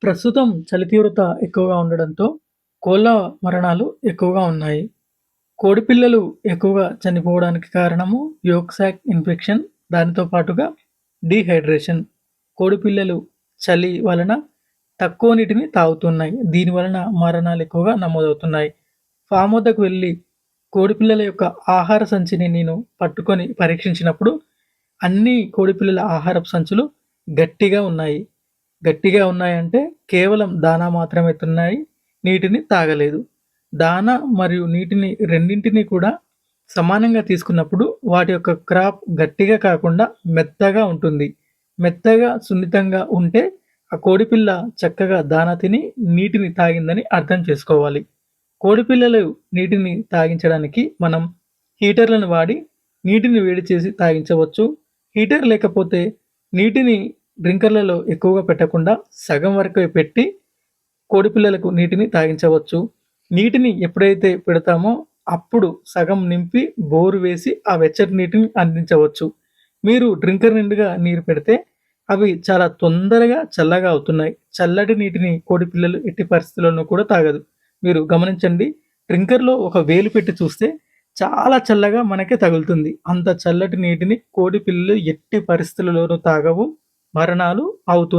ప్రస్తుతం చలి తీవ్రత ఎక్కువగా ఉండడంతో కోళ్ళ మరణాలు ఎక్కువగా ఉన్నాయి. కోడిపిల్లలు ఎక్కువగా చనిపోవడానికి కారణము యోక్సాక్ ఇన్ఫెక్షన్, దానితో పాటుగా డీహైడ్రేషన్. కోడిపిల్లలు చలి వలన తక్కువ నీటిని తాగుతున్నాయి. దీని వలన మరణాలు ఎక్కువగా నమోదవుతున్నాయి. ఫామ్ వద్దకు వెళ్ళి కోడిపిల్లల యొక్క ఆహార సంచిని నేను పట్టుకొని పరీక్షించినప్పుడు అన్ని కోడిపిల్లల ఆహారపు సంచులు గట్టిగా ఉన్నాయి. గట్టిగా ఉన్నాయంటే కేవలం దానా మాత్రమే తిన్నాయి. నీటిని తాగలేదు. దానా మరియు నీటిని రెండింటిని కూడా సమానంగా తీసుకున్నప్పుడు వాటి యొక్క క్రాప్ గట్టిగా కాకుండా మెత్తగా ఉంటుంది. మెత్తగా, సున్నితంగా ఉంటే ఆ కోడిపిల్ల చక్కగా దానా తిని నీటిని తాగిందని అర్థం చేసుకోవాలి. కోడిపిల్లలు నీటిని తాగించడానికి మనం హీటర్లను వాడి నీటిని వేడి చేసి తాగించవచ్చు. హీటర్ లేకపోతే నీటిని డ్రింకర్లలో ఎక్కువగా పెట్టకుండా సగం వరకే పెట్టి కోడిపిల్లలకు నీటిని తాగించవచ్చు. నీటిని ఎప్పుడైతే పెడతామో అప్పుడు సగం నింపి బోరు వేసి ఆ వెచ్చటి నీటిని అందించవచ్చు. మీరు డ్రింకర్ నిండుగా నీరు పెడితే అవి చాలా తొందరగా చల్లగా అవుతున్నాయి. చల్లటి నీటిని కోడిపిల్లలు ఎట్టి పరిస్థితుల్లోనూ కూడా తాగదు. మీరు గమనించండి. డ్రింకర్‌లో ఒక వేలు పెట్టి చూస్తే చాలా చల్లగా మనకే తగులుతుంది. అంత చల్లటి నీటిని కోడిపిల్లలు ఎట్టి పరిస్థితులలోనూ తాగవు. మరణాలు అవుతూ